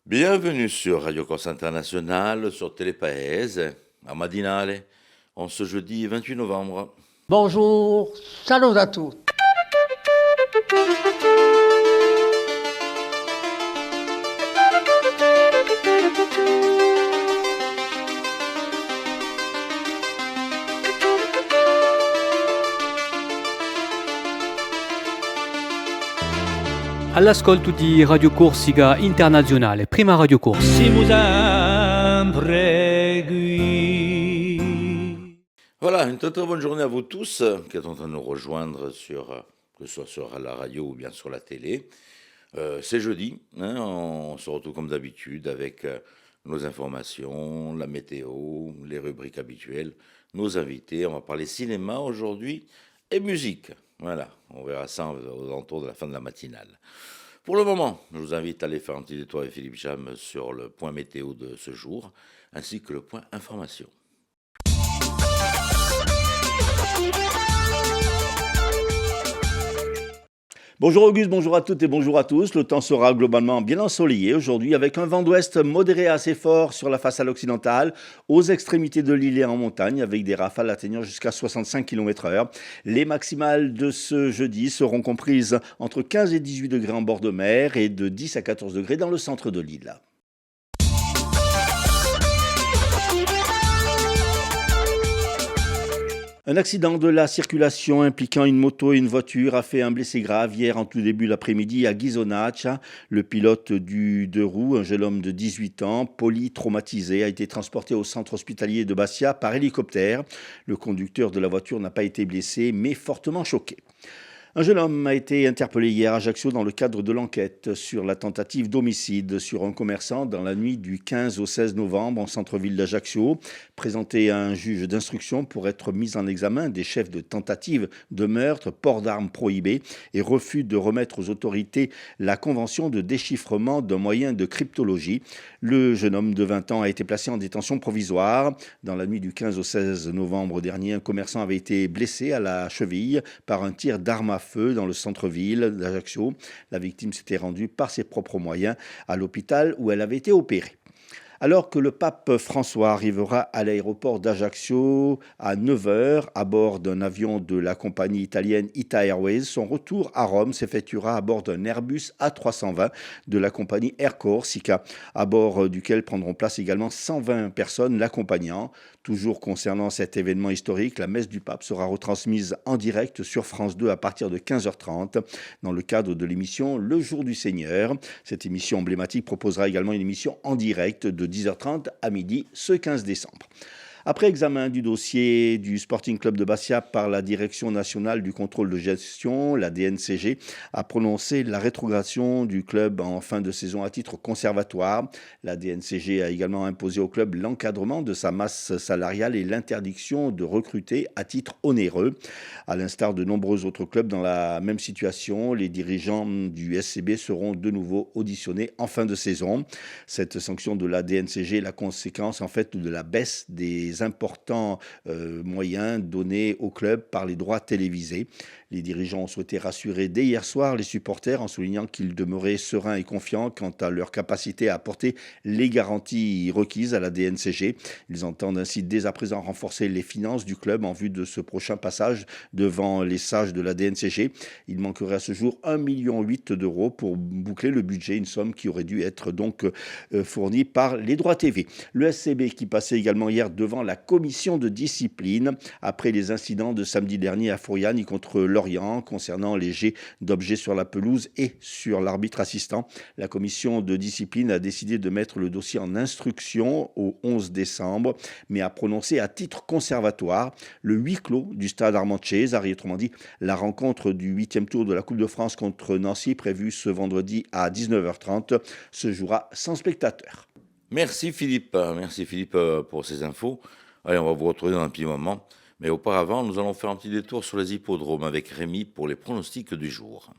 Bienvenue sur Radio Corse International, sur Telepaese, à Madinale, en ce jeudi 28 novembre. Bonjour, saludos a tutti. All'ascolto di Radio Corsica Internazionale, prima Radio Corse. Voilà, une très très bonne journée à vous tous qui êtes en train de nous rejoindre que ce soit sur la radio ou bien sur la télé. C'est jeudi, on se retrouve comme d'habitude avec nos informations, la météo, les rubriques habituelles, nos invités. On va parler cinéma aujourd'hui et musique. Voilà, on verra ça aux alentours de la fin de la matinale. Pour le moment, je vous invite à aller faire un petit détour avec Philippe Jam sur le point météo de ce jour, ainsi que le point information. Bonjour Auguste, bonjour à toutes et bonjour à tous. Le temps sera globalement bien ensoleillé aujourd'hui avec un vent d'ouest modéré assez fort sur la façade occidentale, aux extrémités de l'île et en montagne avec des rafales atteignant jusqu'à 65 km/h. Les maximales de ce jeudi seront comprises entre 15 et 18 degrés en bord de mer et de 10 à 14 degrés dans le centre de l'île. Un accident de la circulation impliquant une moto et une voiture a fait un blessé grave hier en tout début d'après-midi à Ghisonaccia. Le pilote du deux roues, un jeune homme de 18 ans, polytraumatisé, a été transporté au centre hospitalier de Bastia par hélicoptère. Le conducteur de la voiture n'a pas été blessé mais fortement choqué. Un jeune homme a été interpellé hier à Ajaccio dans le cadre de l'enquête sur la tentative d'homicide sur un commerçant dans la nuit du 15 au 16 novembre en centre-ville d'Ajaccio. Présenté à un juge d'instruction pour être mis en examen des chefs de tentative de meurtre, port d'armes prohibé et refus de remettre aux autorités la convention de déchiffrement d'un moyen de cryptologie. Le jeune homme de 20 ans a été placé en détention provisoire. Dans la nuit du 15 au 16 novembre dernier, un commerçant avait été blessé à la cheville par un tir d'arme à feu dans le centre-ville d'Ajaccio. La victime s'était rendue par ses propres moyens à l'hôpital où elle avait été opérée. Alors que le pape François arrivera à l'aéroport d'Ajaccio à 9h à bord d'un avion de la compagnie italienne Ita Airways, son retour à Rome s'effectuera à bord d'un Airbus A320 de la compagnie Air Corsica, à bord duquel prendront place également 120 personnes l'accompagnant. Toujours concernant cet événement historique, la messe du pape sera retransmise en direct sur France 2 à partir de 15h30 dans le cadre de l'émission Le Jour du Seigneur. Cette émission emblématique proposera également une émission en direct de 10h30 à midi ce 15 décembre. Après examen du dossier du Sporting Club de Bastia par la Direction nationale du contrôle de gestion, la DNCG a prononcé la rétrogradation du club en fin de saison à titre conservatoire. La DNCG a également imposé au club l'encadrement de sa masse salariale et l'interdiction de recruter à titre onéreux. À l'instar de nombreux autres clubs dans la même situation, les dirigeants du SCB seront de nouveau auditionnés en fin de saison. Cette sanction de la DNCG est la conséquence en fait de la baisse des importants moyens donnés au club par les droits télévisés. Les dirigeants ont souhaité rassurer dès hier soir les supporters en soulignant qu'ils demeuraient sereins et confiants quant à leur capacité à apporter les garanties requises à la DNCG. Ils entendent ainsi dès à présent renforcer les finances du club en vue de ce prochain passage devant les sages de la DNCG. Il manquerait à ce jour 1,8 million d'euros pour boucler le budget, une somme qui aurait dû être donc fournie par les droits TV. Le SCB qui passait également hier devant la commission de discipline après les incidents de samedi dernier à Fouriani contre Lorient concernant les jets d'objets sur la pelouse et sur l'arbitre assistant. La commission de discipline a décidé de mettre le dossier en instruction au 11 décembre, mais a prononcé à titre conservatoire le huis clos du stade Armand Cesari, autrement dit la rencontre du 8e tour de la Coupe de France contre Nancy prévue ce vendredi à 19h30 se jouera sans spectateurs. Merci Philippe pour ces infos. Allez, on va vous retrouver dans un petit moment. Mais auparavant, nous allons faire un petit détour sur les hippodromes avec Rémi pour les pronostics du jour.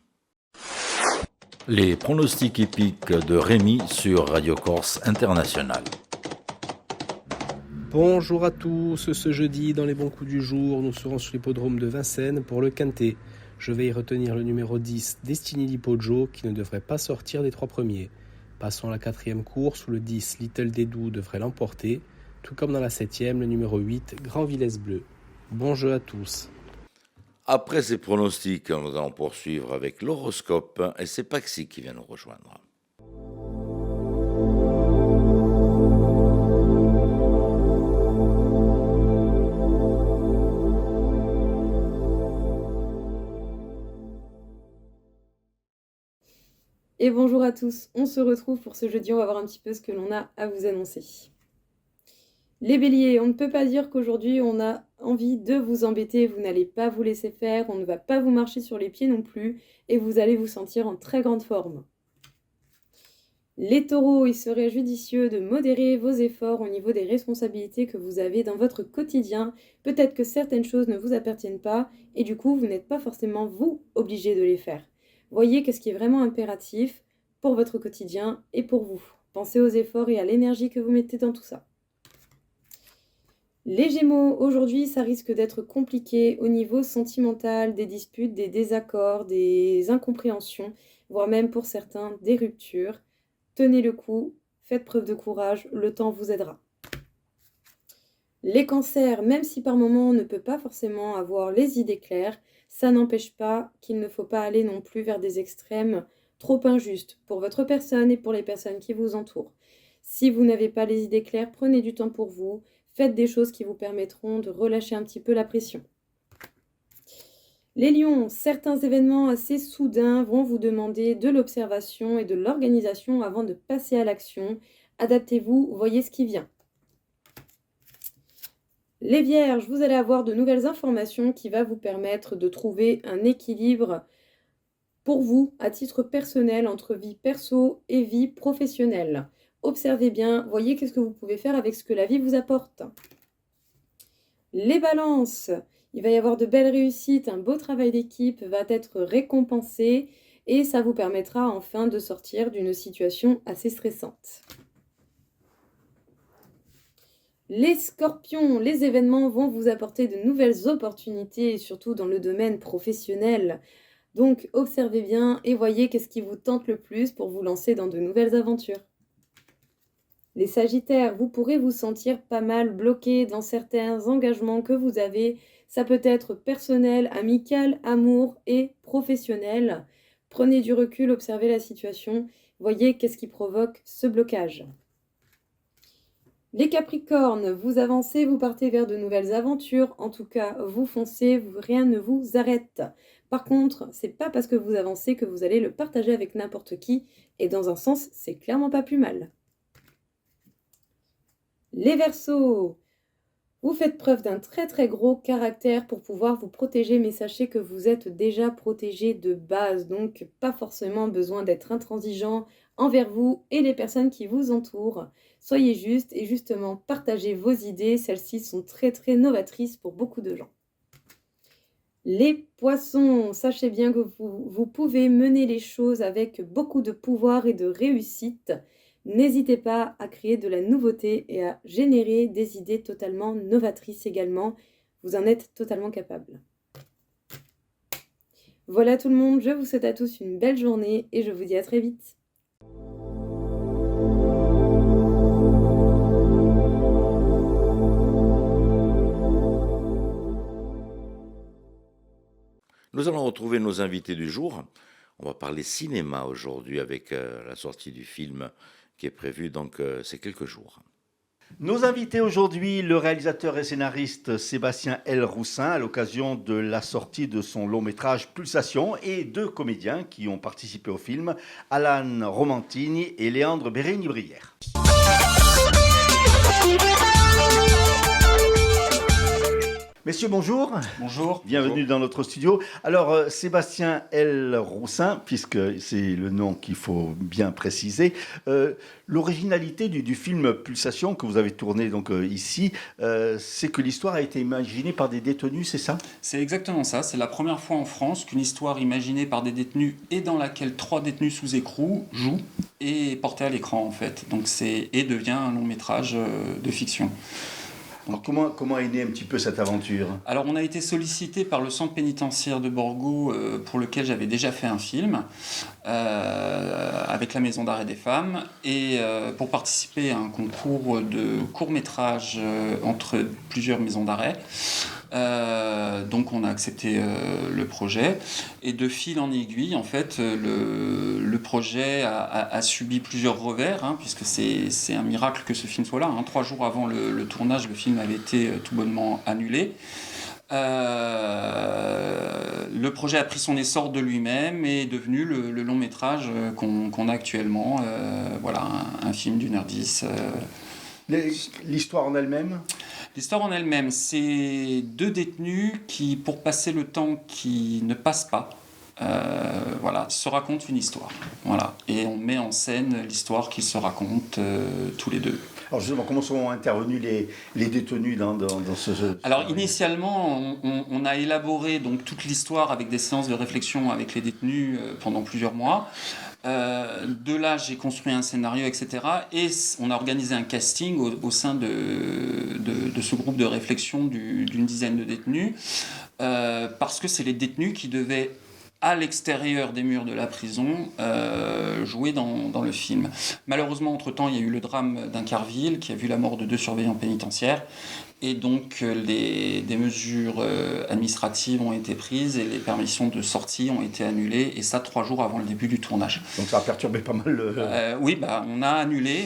Les pronostics hippiques de Rémi sur Radio Corse International. Bonjour à tous, ce jeudi dans les bons coups du jour, nous serons sur l'hippodrome de Vincennes pour le Quintet. Je vais y retenir le numéro 10, Destiny di Poggio, qui ne devrait pas sortir des 3 premiers. Passons à la 4e course où le 10 Little Dédou devrait l'emporter, tout comme dans la 7e, le numéro 8 Grand Villesse Bleu. Bon jeu à tous. Après ces pronostics, nous allons poursuivre avec l'horoscope et c'est Paxi qui vient nous rejoindre. Et bonjour à tous, on se retrouve pour ce jeudi, on va voir un petit peu ce que l'on a à vous annoncer. Les béliers, on ne peut pas dire qu'aujourd'hui on a envie de vous embêter, vous n'allez pas vous laisser faire, on ne va pas vous marcher sur les pieds non plus, et vous allez vous sentir en très grande forme. Les taureaux, il serait judicieux de modérer vos efforts au niveau des responsabilités que vous avez dans votre quotidien. Peut-être que certaines choses ne vous appartiennent pas, et du coup vous n'êtes pas forcément vous obligé de les faire. Voyez qu'est-ce qui est vraiment impératif pour votre quotidien et pour vous. Pensez aux efforts et à l'énergie que vous mettez dans tout ça. Les Gémeaux, aujourd'hui, ça risque d'être compliqué au niveau sentimental, des disputes, des désaccords, des incompréhensions, voire même pour certains des ruptures. Tenez le coup, faites preuve de courage, le temps vous aidera. Les Cancers, même si par moments on ne peut pas forcément avoir les idées claires, ça n'empêche pas qu'il ne faut pas aller non plus vers des extrêmes trop injustes pour votre personne et pour les personnes qui vous entourent. Si vous n'avez pas les idées claires, prenez du temps pour vous, faites des choses qui vous permettront de relâcher un petit peu la pression. Les Lions, certains événements assez soudains vont vous demander de l'observation et de l'organisation avant de passer à l'action. Adaptez-vous, voyez ce qui vient. Les Vierges, vous allez avoir de nouvelles informations qui vont vous permettre de trouver un équilibre pour vous à titre personnel entre vie perso et vie professionnelle. Observez bien, voyez qu'est-ce que vous pouvez faire avec ce que la vie vous apporte. Les Balances, il va y avoir de belles réussites, un beau travail d'équipe va être récompensé et ça vous permettra enfin de sortir d'une situation assez stressante. Les Scorpions, les événements vont vous apporter de nouvelles opportunités, surtout dans le domaine professionnel. Donc observez bien et voyez qu'est-ce qui vous tente le plus pour vous lancer dans de nouvelles aventures. Les Sagittaires, vous pourrez vous sentir pas mal bloqué dans certains engagements que vous avez. Ça peut être personnel, amical, amour et professionnel. Prenez du recul, observez la situation, voyez qu'est-ce qui provoque ce blocage. Les Capricornes, vous avancez, vous partez vers de nouvelles aventures, en tout cas vous foncez, rien ne vous arrête. Par contre, c'est pas parce que vous avancez que vous allez le partager avec n'importe qui, et dans un sens, c'est clairement pas plus mal. Les Verseaux, vous faites preuve d'un très gros caractère pour pouvoir vous protéger, mais sachez que vous êtes déjà protégé de base, donc pas forcément besoin d'être intransigeant envers vous et les personnes qui vous entourent. Soyez juste et justement partagez vos idées, celles-ci sont très novatrices pour beaucoup de gens. Les Poissons, sachez bien que vous pouvez mener les choses avec beaucoup de pouvoir et de réussite. N'hésitez pas à créer de la nouveauté et à générer des idées totalement novatrices également. Vous en êtes totalement capable. Voilà tout le monde, je vous souhaite à tous une belle journée et je vous dis à très vite. Nous allons retrouver nos invités du jour. On va parler cinéma aujourd'hui avec la sortie du film qui est prévue ces quelques jours. Nos invités aujourd'hui, le réalisateur et scénariste Sébastien L. Roussin, à l'occasion de la sortie de son long métrage Pulsation, et deux comédiens qui ont participé au film, Alan Romantini et Léandre Bérigny-Brière. Messieurs, bonjour. Bonjour. Bienvenue dans notre studio. Alors, Sébastien L. Roussin, puisque c'est le nom qu'il faut bien préciser, l'originalité du film Pulsation que vous avez tourné ici, c'est que l'histoire a été imaginée par des détenus, c'est ça ? C'est exactement ça. C'est la première fois en France qu'une histoire imaginée par des détenus et dans laquelle 3 détenus sous écrou jouent et est portée à l'écran en fait. Donc et devient un long métrage de fiction. Alors comment est née un petit peu cette aventure? Alors, on a été sollicité par le centre pénitentiaire de Borgo, pour lequel j'avais déjà fait un film, avec la Maison d'arrêt des femmes, et pour participer à un concours de court-métrage entre plusieurs maisons d'arrêt. Donc on a accepté le projet, et de fil en aiguille, en fait, le projet a subi plusieurs revers, hein, puisque c'est un miracle que ce film soit là, hein. 3 jours avant le tournage, le film avait été tout bonnement annulé. Le projet a pris son essor de lui-même et est devenu le long métrage qu'on a actuellement. Voilà, un film d'1h10. L'histoire en elle-même? L'histoire en elle-même, c'est 2 détenus qui, pour passer le temps qui ne passe pas, voilà, se racontent une histoire. Voilà. Et on met en scène l'histoire qu'ils se racontent tous les 2. Alors justement, comment sont intervenus les détenus dans ce... Alors initialement, on a élaboré donc toute l'histoire avec des séances de réflexion avec les détenus pendant plusieurs mois. De là, j'ai construit un scénario, etc. Et on a organisé un casting au sein de ce groupe de réflexion d'une dizaine de détenus, parce que c'est les détenus qui devaient, à l'extérieur des murs de la prison, jouer dans le film. Malheureusement, entre-temps, il y a eu le drame d'Incarville qui a vu la mort de 2 surveillants pénitentiaires. Et donc, des mesures administratives ont été prises et les permissions de sortie ont été annulées, et ça 3 jours avant le début du tournage. Donc ça a perturbé pas mal le... Oui, on a annulé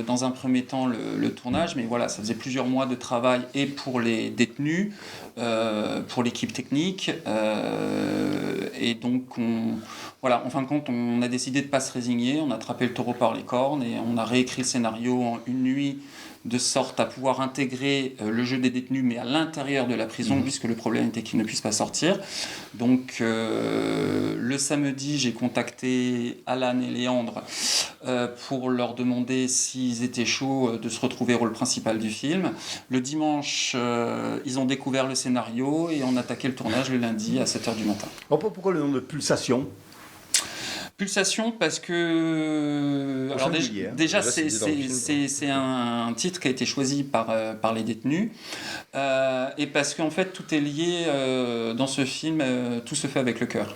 dans un premier temps le tournage, mais voilà, ça faisait plusieurs mois de travail, et pour les détenus, pour l'équipe technique, et donc voilà, en fin de compte, on a décidé de ne pas se résigner, on a attrapé le taureau par les cornes et on a réécrit le scénario en une nuit, de sorte à pouvoir intégrer le jeu des détenus, mais à l'intérieur de la prison, puisque le problème était qu'ils ne puissent pas sortir. Donc le samedi, j'ai contacté Alan et Léandre pour leur demander s'ils étaient chauds de se retrouver au rôle principal du film. Le dimanche, ils ont découvert le scénario et on a attaqué le tournage le lundi à 7h du matin. Pourquoi le nom de Pulsation? Pulsation, parce que alors déjà c'est un titre qui a été choisi par les détenus, et parce qu'en fait tout est lié dans ce film, tout se fait avec le cœur.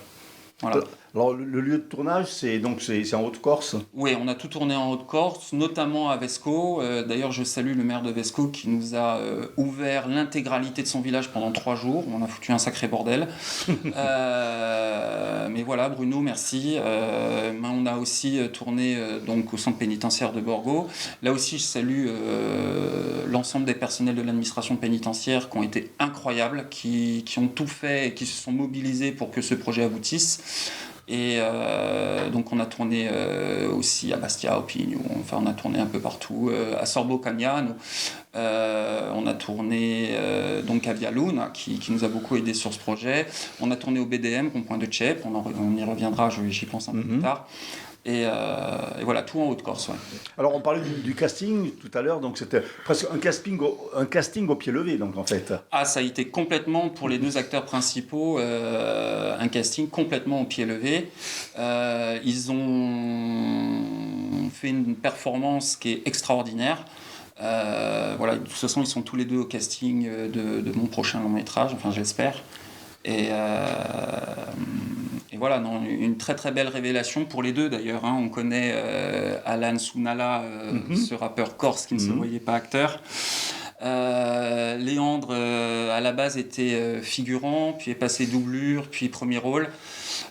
Voilà. Alors le lieu de tournage, c'est en Haute-Corse? Oui, on a tout tourné en Haute-Corse, notamment à Vesco. D'ailleurs, je salue le maire de Vesco qui nous a ouvert l'intégralité de son village pendant 3 jours. On a foutu un sacré bordel. Mais voilà, Bruno, merci. On a aussi tourné donc au centre pénitentiaire de Borgo. Là aussi, je salue l'ensemble des personnels de l'administration pénitentiaire qui ont été incroyables, qui ont tout fait et qui se sont mobilisés pour que ce projet aboutisse. Et donc on a tourné aussi à Bastia, au Pigno, enfin on a tourné un peu partout, à Sorbo Cagnano, on a tourné donc à Via Luna qui nous a beaucoup aidé sur ce projet, on a tourné au BDM, Rond-Point de Tchèp, on y reviendra, j'y pense un peu plus tard. Et voilà, tout en Haute-Corse. Ouais. Alors, on parlait du casting tout à l'heure, donc c'était presque un casting au pied levé, donc en fait. Ah, ça a été complètement, pour les 2 acteurs principaux, un casting complètement au pied levé. Ils ont fait une performance qui est extraordinaire. Voilà, de toute façon, ils sont tous les 2 au casting de mon prochain long métrage, enfin j'espère. Et voilà, non, une très très belle révélation pour les 2 d'ailleurs. Hein. On connaît Alan Sounala, ce rappeur corse qui ne se voyait pas acteur. Léandre, à la base, était figurant, puis est passé doublure, puis premier rôle.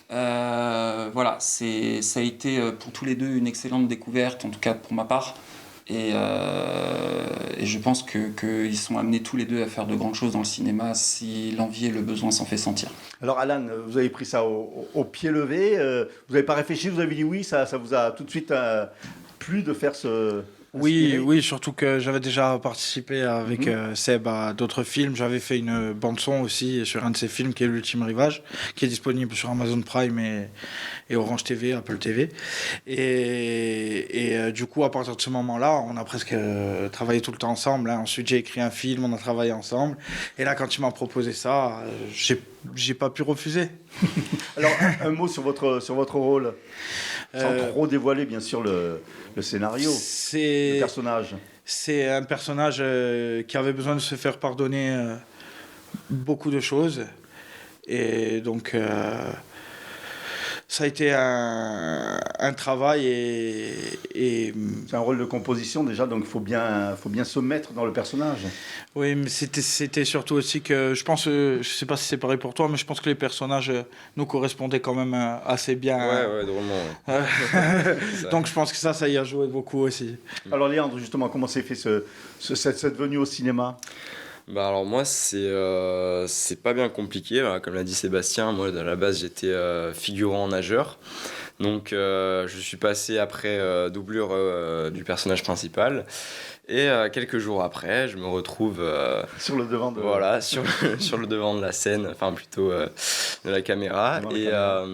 Voilà, ça a été pour tous les 2 une excellente découverte, en tout cas pour ma part. Et je pense qu'ils sont amenés tous les 2 à faire de grandes choses dans le cinéma si l'envie et le besoin s'en fait sentir. Alors Alan, vous avez pris ça au pied levé, vous n'avez pas réfléchi, vous avez dit oui, ça vous a tout de suite plu de faire ce... Oui, surtout que j'avais déjà participé avec Seb à d'autres films. J'avais fait une bande-son aussi sur un de ses films qui est L'Ultime Rivage, qui est disponible sur Amazon Prime et Orange TV, Apple TV. Et du coup, à partir de ce moment-là, on a presque travaillé tout le temps ensemble. Hein. Ensuite, j'ai écrit un film, on a travaillé ensemble. Et là, quand il m'a proposé ça, j'ai pas pu refuser. Alors, un mot sur votre rôle. Sans trop dévoiler, bien sûr, le scénario, le C'est personnage. c'est un personnage qui avait besoin de se faire pardonner beaucoup de choses. Et donc, ça a été un travail et C'est un rôle de composition déjà, donc il faut bien se mettre dans le personnage. oui, mais c'était surtout aussi que je pense, je sais pas si c'est pareil pour toi, mais je pense que les personnages nous correspondaient quand même assez bien. Ouais, drôlement. Ouais. Ça. Donc je pense que ça y a joué beaucoup aussi. Alors Léandre, justement, comment s'est fait cette venue au cinéma? Bah alors moi c'est pas bien compliqué, voilà, comme l'a dit Sébastien. Moi à la base j'étais figurant nageur, donc je suis passé après doublure du personnage principal et quelques jours après je me retrouve Sur le devant de... voilà sur le devant de la scène, enfin plutôt de la caméra. Devant la Et caméra.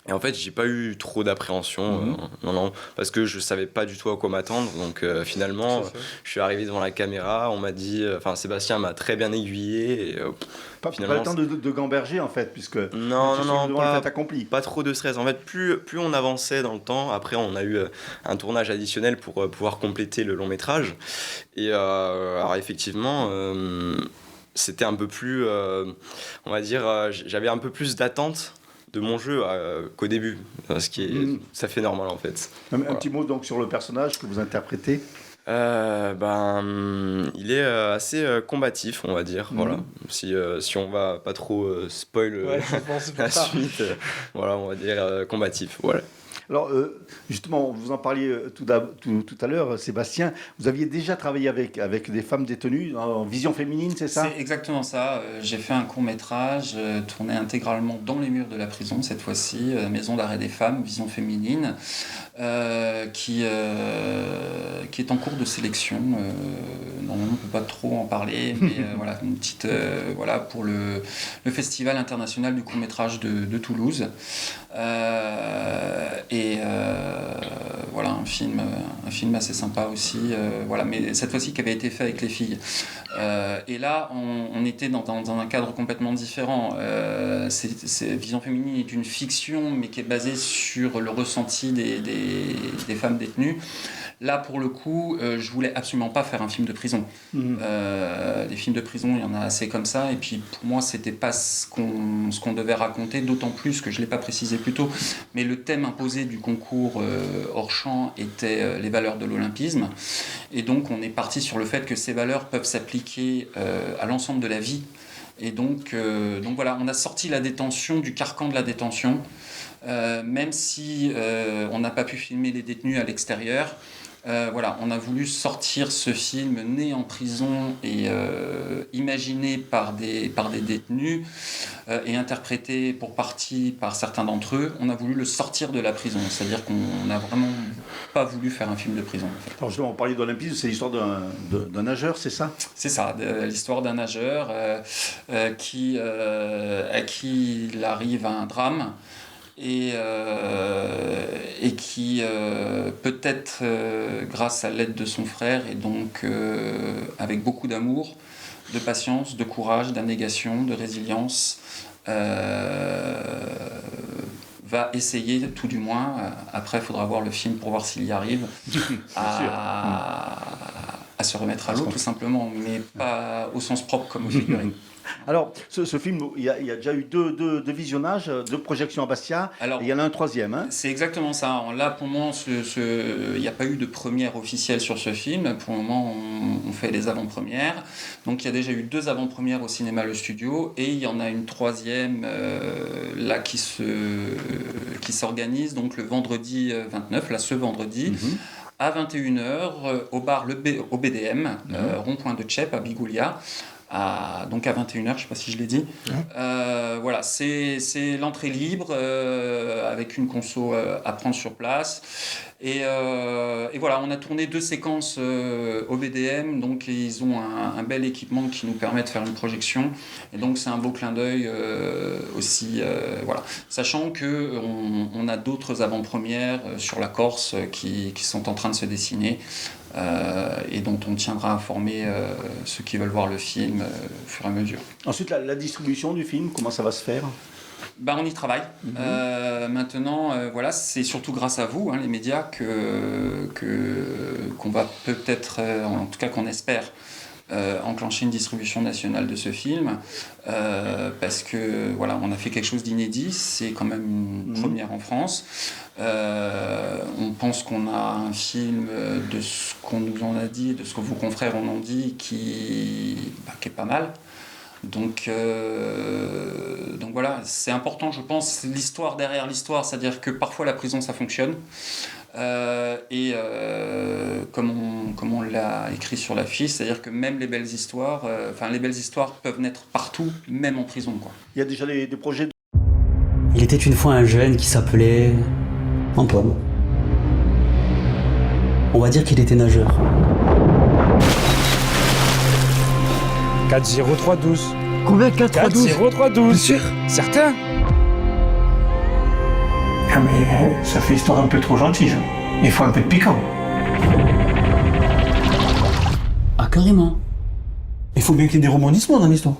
et en fait, j'ai pas eu trop d'appréhension, non, parce que je savais pas du tout à quoi m'attendre. Donc finalement, je suis arrivé devant la caméra, on m'a dit, enfin Sébastien m'a très bien aiguillé. Et, Pas le temps de gamberger, en fait, puisque non, devant pas, le fait accompli. pas trop de stress. En fait, plus on avançait dans le temps, après on a eu un tournage additionnel pour pouvoir compléter le long métrage. Et alors effectivement, c'était un peu plus, on va dire, j'avais un peu plus d'attente de mon jeu qu'au début, ce qui est ça fait normal en fait. Un Voilà. petit mot donc sur le personnage que vous interprétez. Il est assez combatif, on va dire. Voilà. Si on va pas trop spoil Ouais, je pense que c'est la pour ça. suite, voilà, on va dire combatif. Voilà. Alors, justement, vous en parliez tout à l'heure, Sébastien, vous aviez déjà travaillé avec des femmes détenues en vision féminine, c'est ça? C'est exactement ça. J'ai fait un court-métrage tourné intégralement dans les murs de la prison, cette fois-ci, Maison d'arrêt des femmes, vision féminine, qui est en cours de sélection. Normalement, on ne peut pas trop en parler, mais voilà, une petite, voilà, pour le Festival international du court-métrage de Toulouse. Voilà, un film assez sympa aussi, voilà, mais cette fois-ci qui avait été fait avec les filles. Et là, on était dans un cadre complètement différent. Vision féminine est une fiction, mais qui est basée sur le ressenti des femmes détenues. Là, pour le coup, je voulais absolument pas faire un film de prison. Les films de prison, il y en a assez comme ça. Et puis, pour moi, c'était pas ce qu'on devait raconter, d'autant plus que je l'ai pas précisé plus tôt. Mais le thème imposé du concours hors champ était les valeurs de l'olympisme. Et donc, on est parti sur le fait que ces valeurs peuvent s'appliquer à l'ensemble de la vie. Et donc voilà, on a sorti la détention du carcan de la détention. Même si on n'a pas pu filmer les détenus à l'extérieur. Voilà, on a voulu sortir ce film né en prison et imaginé par des détenus et interprété pour partie par certains d'entre eux. On a voulu le sortir de la prison, c'est-à-dire qu'on n'a vraiment pas voulu faire un film de prison. En fait. Alors justement, on parlait d'olympisme, c'est l'histoire d'un nageur, c'est ça? C'est ça, l'histoire d'un nageur à qui il arrive un drame. Et qui, peut-être grâce à l'aide de son frère, et donc avec beaucoup d'amour, de patience, de courage, d'abnégation, de résilience, va essayer, tout du moins, après il faudra voir le film pour voir s'il y arrive, à se remettre à l'eau, tout simplement, mais pas au sens propre comme au figuré. Alors, ce film, il y a déjà eu deux visionnages, deux projections à Bastia, Alors, et il y en a un troisième. Hein? C'est exactement ça. Là, pour le moment, il n'y a pas eu de première officielle sur ce film. Pour le moment, on fait les avant-premières. Donc, il y a déjà eu 2 avant-premières au cinéma Le Studio, et il y en a une troisième là qui s'organise, donc le vendredi 29, là, ce vendredi. À 21h, au bar au BDM, rond-point de Tchep, à Bigoulia. Donc à 21h, je ne sais pas si je l'ai dit. Voilà, c'est l'entrée libre avec une conso à prendre sur place. Et voilà, on a tourné 2 séquences au BDM, donc ils ont un bel équipement qui nous permet de faire une projection. Et donc c'est un beau clin d'œil aussi, voilà. Sachant qu'on a d'autres avant-premières sur la Corse qui sont en train de se dessiner. Et dont on tiendra informer ceux qui veulent voir le film au fur et à mesure. Ensuite, la distribution du film, comment ça va se faire? On y travaille. Maintenant, voilà, c'est surtout grâce à vous, les médias, qu'on va peut-être, en tout cas qu'on espère, enclencher une distribution nationale de ce film, parce que voilà, on a fait quelque chose d'inédit, c'est quand même une première en France. On pense qu'on a un film de ce qu'on nous en a dit, de ce que vos confrères en ont dit, qui est pas mal. Donc voilà, c'est important, je pense, l'histoire derrière l'histoire, c'est-à-dire que parfois la prison ça fonctionne, comme on l'a écrit sur l'affiche, c'est-à-dire que même les belles histoires peuvent naître partout, même en prison, quoi. Il y a déjà des projets. Il était une fois un jeune qui s'appelait Antoine. On va dire qu'il était nageur. 40312. Combien 4-3-12 40312. Sûr. Certain. Ah mais ça fait histoire un peu trop gentille, ça. Il faut un peu de piquant. Ah carrément. Il faut bien qu'il y ait des rebondissements dans l'histoire.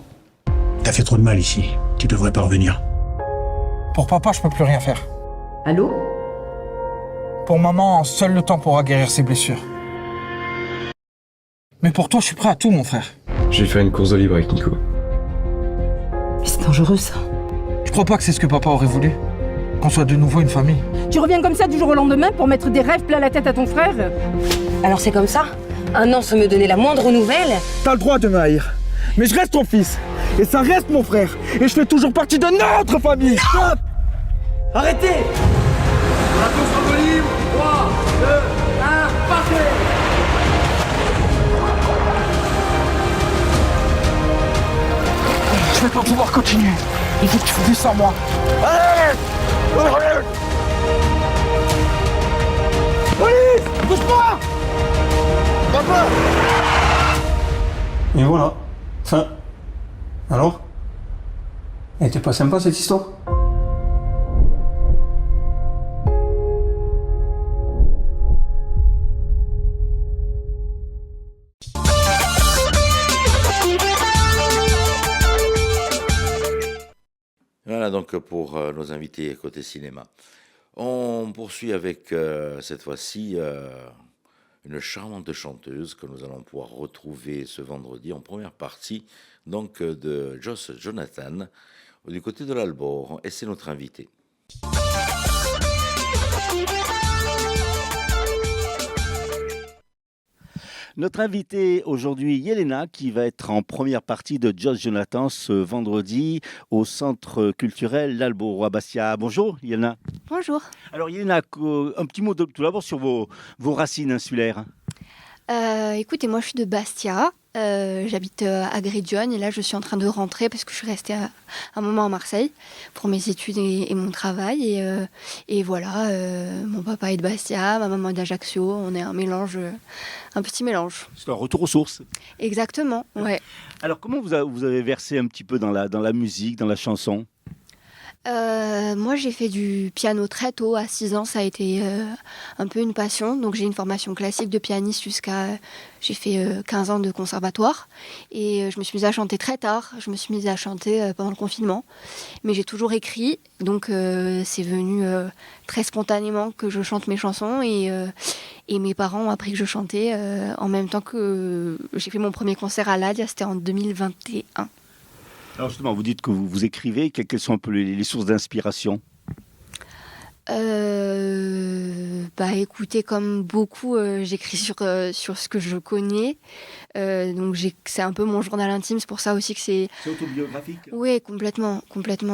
T'as fait trop de mal ici. Tu devrais pas revenir. Pour papa, je peux plus rien faire. Allô? Pour maman, seul le temps pourra guérir ses blessures. Mais pour toi, je suis prêt à tout, mon frère. J'ai fait une course de libre avec Nico. Mais c'est dangereux ça. Je crois pas que c'est ce que papa aurait voulu. Qu'on soit de nouveau une famille. Tu reviens comme ça du jour au lendemain pour mettre des rêves plein la tête à ton frère? Alors c'est comme ça? Un an sans me donner la moindre nouvelle? T'as le droit de me haïr. Mais je reste ton fils. Et ça reste mon frère. Et je fais toujours partie de notre famille. Stop! Arrêtez! La course de libre. 3, 2, 1, partez! Je vais pas pouvoir continuer. Il faut que tu fasses sans moi. Allez! Allez! Police! Bouge-moi! Papa! Et voilà. Ça. Alors? Elle était pas sympa cette histoire? Voilà donc pour nos invités côté cinéma. On poursuit avec cette fois-ci une charmante chanteuse que nous allons pouvoir retrouver ce vendredi en première partie donc de Joss Jonathan du côté de l'Albor, et c'est notre invité. Notre invitée aujourd'hui, Yelena, qui va être en première partie de Joss Jonathan ce vendredi au Centre culturel l'Albor à Bastia. Bonjour Yelena. Bonjour. Alors Yelena, un petit mot tout d'abord sur vos racines insulaires. Écoutez, moi je suis de Bastia, j'habite à Grigione et là je suis en train de rentrer parce que je suis restée un moment à Marseille pour mes études et mon travail. Et voilà, mon papa est de Bastia, ma maman est d'Ajaccio, on est un mélange, un petit mélange. C'est un retour aux sources. Exactement, ouais. Alors comment vous avez versé un petit peu dans la musique, dans la chanson ? Moi j'ai fait du piano très tôt, à 6 ans ça a été un peu une passion, donc j'ai une formation classique de pianiste j'ai fait 15 ans de conservatoire et je me suis mise à chanter très tard, je me suis mise à chanter pendant le confinement, mais j'ai toujours écrit, donc c'est venu très spontanément que je chante mes chansons et mes parents ont appris que je chantais en même temps que j'ai fait mon premier concert à l'Adia, c'était en 2021. Alors justement, vous dites que vous écrivez, quelles sont un peu les sources d'inspiration ? Écoutez, comme beaucoup, j'écris sur ce que je connais. Donc c'est un peu mon journal intime, c'est pour ça aussi que c'est... C'est autobiographique ? Oui, complètement.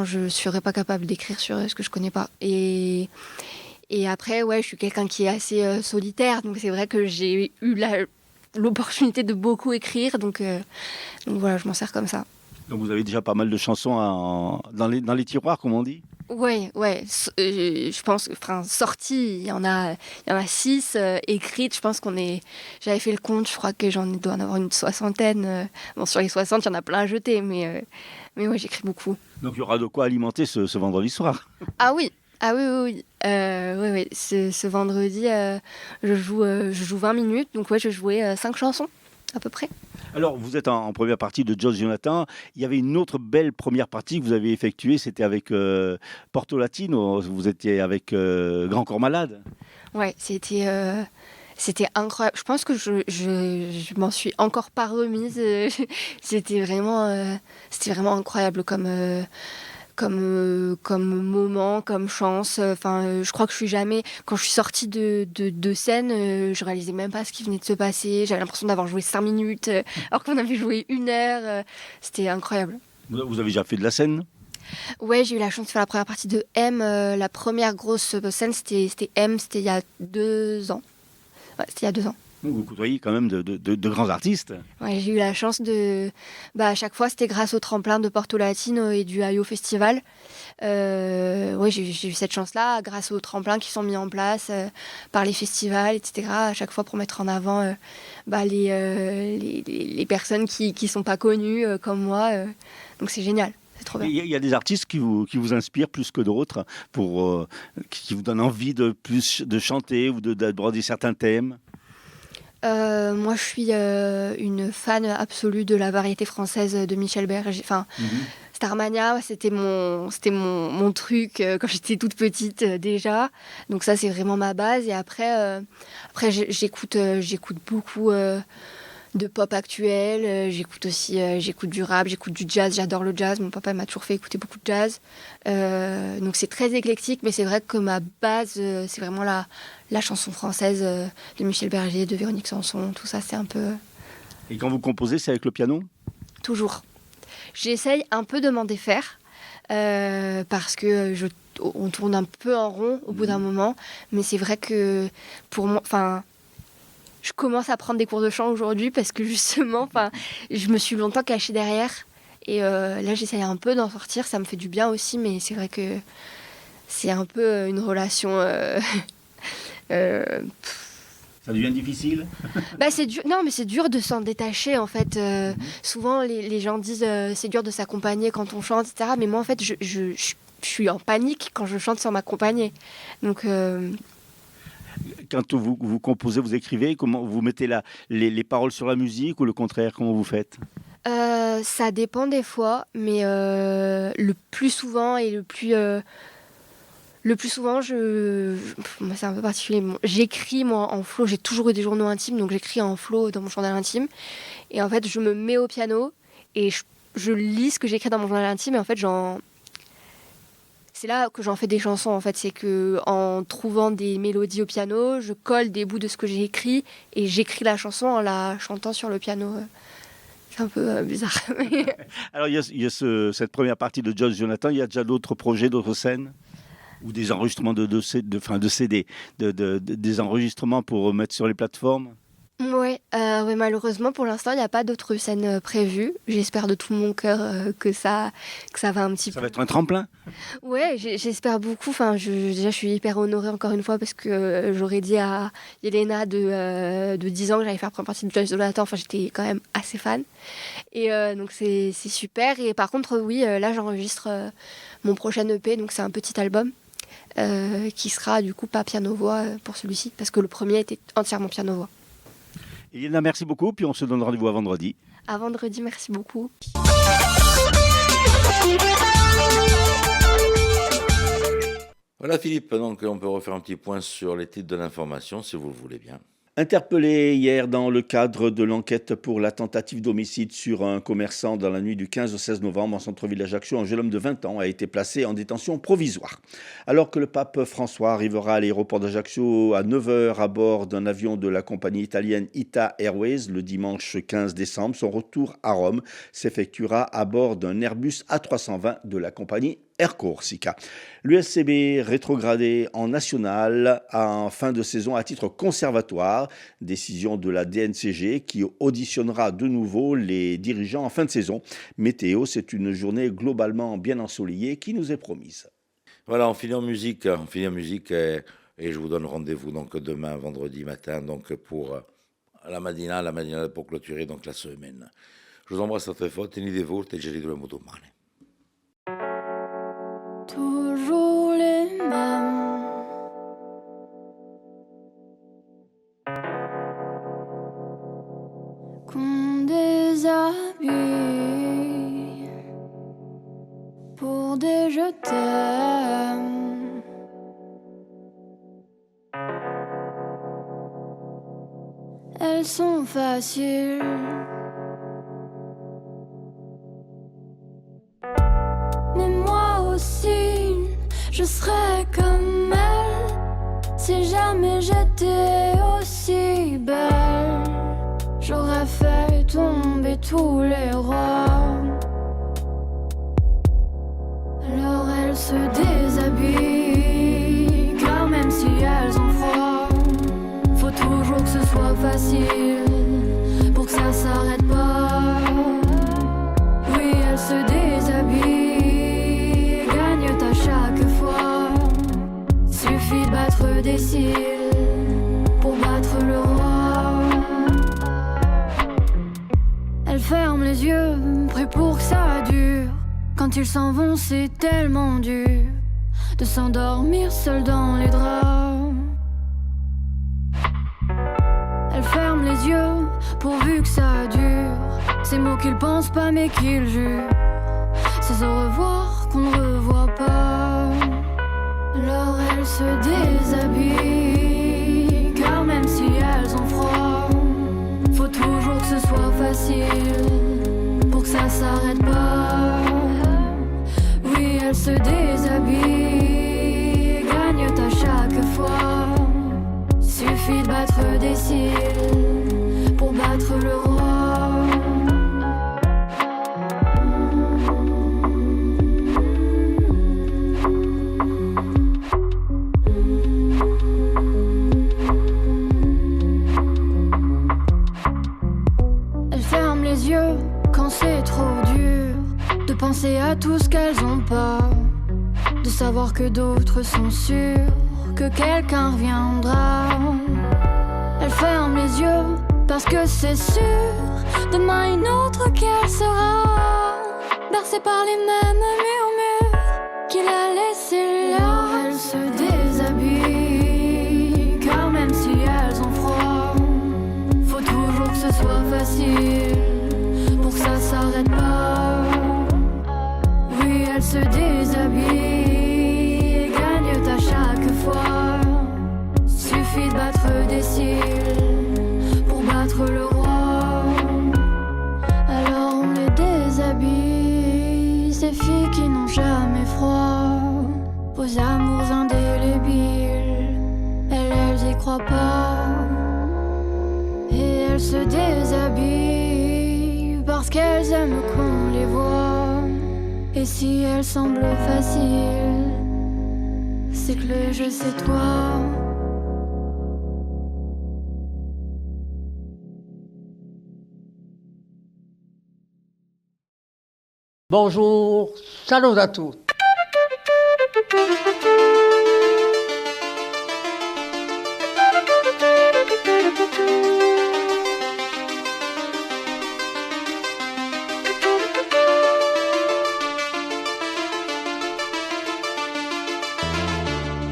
Je ne serais pas capable d'écrire sur ce que je ne connais pas. Et après, ouais, je suis quelqu'un qui est assez solitaire, donc c'est vrai que j'ai eu l'opportunité de beaucoup écrire, donc voilà, je m'en sers comme ça. Donc vous avez déjà pas mal de chansons dans les tiroirs, comme on dit ? Ouais. Je pense, sorties, il y en a 6. Écrites, je pense j'avais fait le compte, je crois que j'en dois en avoir une 60aine. Bon, sur les 60, il y en a plein à jeter, mais ouais, j'écris beaucoup. Donc il y aura de quoi alimenter ce vendredi soir. Ah oui. Oui. Ce vendredi, je joue 20 minutes, donc ouais, je jouais 5 chansons, à peu près. Alors, vous êtes en première partie de Josh Jonathan. Il y avait une autre belle première partie que vous avez effectuée, c'était avec Porto Latino. Vous étiez avec Grand Corps Malade. Ouais, c'était incroyable. Je pense que je m'en suis encore pas remise. C'était vraiment incroyable comme moment, comme chance. Enfin, je crois que quand je suis sortie de scène, je réalisais même pas ce qui venait de se passer. J'avais l'impression d'avoir joué 5 minutes, alors qu'on avait joué 1 heure. C'était incroyable. Vous avez déjà fait de la scène? Ouais, j'ai eu la chance de faire la première partie de M. La première grosse scène, c'était M, c'était il y a 2 ans. Ouais, c'était il y a 2 ans. Vous côtoyez quand même de grands artistes. Ouais, j'ai eu la chance à chaque fois, c'était grâce au tremplin de Porto Latino et du Ayo Festival. Ouais, j'ai eu cette chance-là, grâce aux tremplins qui sont mis en place par les festivals, etc. À chaque fois pour mettre en avant les personnes qui sont pas connues comme moi. Donc c'est génial. C'est trop bien. Il y a des artistes qui vous inspirent plus que d'autres, qui vous donnent envie de chanter ou d'aborder certains thèmes. Moi, je suis une fan absolue de la variété française de Michel Berger. Enfin, Starmania, c'était mon truc quand j'étais toute petite déjà. Donc ça, c'est vraiment ma base. Et après j'écoute beaucoup de pop actuel. J'écoute du rap, j'écoute du jazz. J'adore le jazz. Mon papa m'a toujours fait écouter beaucoup de jazz. Donc c'est très éclectique, mais c'est vrai que ma base, c'est vraiment la chanson française de Michel Berger, de Véronique Sanson. Tout ça, c'est un peu... Et quand vous composez, c'est avec le piano? Toujours. J'essaye un peu de m'en défaire parce que on tourne un peu en rond au bout d'un moment. Mais c'est vrai que pour moi... Je commence à prendre des cours de chant aujourd'hui parce que justement, je me suis longtemps cachée derrière. Et là, j'essaye un peu d'en sortir. Ça me fait du bien aussi, mais c'est vrai que c'est un peu une relation... Ça devient difficile? C'est dur. Non, mais c'est dur de s'en détacher en fait. Souvent, les gens disent c'est dur de s'accompagner quand on chante, etc. Mais moi, en fait, je suis en panique quand je chante sans m'accompagner. Donc... Quand vous composez, vous écrivez, comment vous mettez les paroles sur la musique ou le contraire? Comment vous faites? Ça dépend des fois, mais le plus souvent moi, c'est un peu particulier. J'écris moi en flow. J'ai toujours eu des journaux intimes, donc j'écris en flow dans mon journal intime. Et en fait, je me mets au piano et je lis ce que j'écris dans mon journal intime. Et en fait, c'est là que j'en fais des chansons. En fait, c'est que en trouvant des mélodies au piano, je colle des bouts de ce que j'ai écrit et j'écris la chanson en la chantant sur le piano. C'est un peu bizarre. Alors, il y a cette première partie de Josh Jonathan. Il y a déjà d'autres projets, d'autres scènes? Ou des enregistrements de CD, des enregistrements pour mettre sur les plateformes? Ouais, malheureusement pour l'instant il n'y a pas d'autres scènes prévues. J'espère de tout mon cœur que ça va un petit peu. Ça va être un tremplin? Ouais, j'espère beaucoup. Enfin, déjà je suis hyper honorée encore une fois parce que j'aurais dit à Yelena de 10 ans que j'allais faire la première partie de Josh Jonathan. Enfin, j'étais quand même assez fan. Et donc c'est super. Et par contre, oui, là j'enregistre mon prochain EP, donc c'est un petit album. Qui sera du coup pas piano-voix pour celui-ci, parce que le premier était entièrement piano-voix. Elena, merci beaucoup, puis on se donne rendez-vous à vendredi. À vendredi, merci beaucoup. Voilà Philippe, donc on peut refaire un petit point sur les titres de l'information, si vous le voulez bien. Interpellé hier dans le cadre de l'enquête pour la tentative d'homicide sur un commerçant dans la nuit du 15 au 16 novembre en centre-ville d'Ajaccio, un jeune homme de 20 ans a été placé en détention provisoire. Alors que le pape François arrivera à l'aéroport d'Ajaccio à 9h à bord d'un avion de la compagnie italienne ITA Airways le dimanche 15 décembre, son retour à Rome s'effectuera à bord d'un Airbus A320 de la compagnie Air Corsica. L'USCB rétrogradé en national en fin de saison à titre conservatoire. Décision de la DNCG qui auditionnera de nouveau les dirigeants en fin de saison. Météo, c'est une journée globalement bien ensoleillée qui nous est promise. Voilà, on finit en musique et je vous donne rendez-vous donc demain vendredi matin donc pour la matinale pour clôturer donc la semaine. Je vous embrasse très fort, tenete forte e ci ritroviamo domani. Toujours les mêmes. Qu'on déshabille pour des je t'aime. Elles sont faciles. Mais moi aussi, je serais comme elle si jamais j'étais aussi belle. J'aurais fait tomber tous les rois. Alors elles se déshabillent, car même si elles ont froid, faut toujours que ce soit facile pour que ça s'arrête pas. Oui, elles se déshabillent, gagnent à chaque fois. Suffit de battre des cils pour battre le roi. Elles ferment les yeux, prêts pour que ça dure. Quand ils s'en vont, c'est tellement dur de s'endormir seul dans les draps. Elles ferment les yeux pourvu que ça dure. Ces mots qu'ils pensent pas mais qu'ils jurent. Ces au revoir qu'on ne revoit pas. Alors elles se déshabillent, car même si elles ont froid, faut toujours que ce soit facile pour que ça s'arrête pas. Oui, elles se déshabillent, gagnent à chaque fois. Suffit de battre des cils pour battre le roi. Elles ferment les yeux quand c'est trop dur de penser à tout ce qu'elles ont pas, de savoir que d'autres sont sûrs que quelqu'un reviendra. Elle ferme les yeux parce que c'est sûr, demain une autre qu'elle sera, bercée par les mêmes murmures qu'il a laissés là. Elle se déshabille, car même si elles ont froid, faut toujours que ce soit facile pour que ça s'arrête pas. Oui, elle se déshabille, gagne à chaque fois. Suffit de battre des cils pour battre le roi. Alors on les déshabille, ces filles qui n'ont jamais froid. Vos amours indélébiles, elles y croient pas. Et elles se déshabillent parce qu'elles aiment qu'on les voit. Et si elles semblent faciles, c'est que le jeu c'est toi. Bonjour, salut à tous.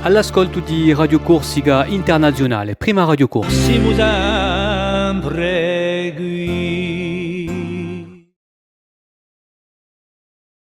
All'ascolto di Radio Corsica Internazionale, prima Radio Corsica. Siamo sempre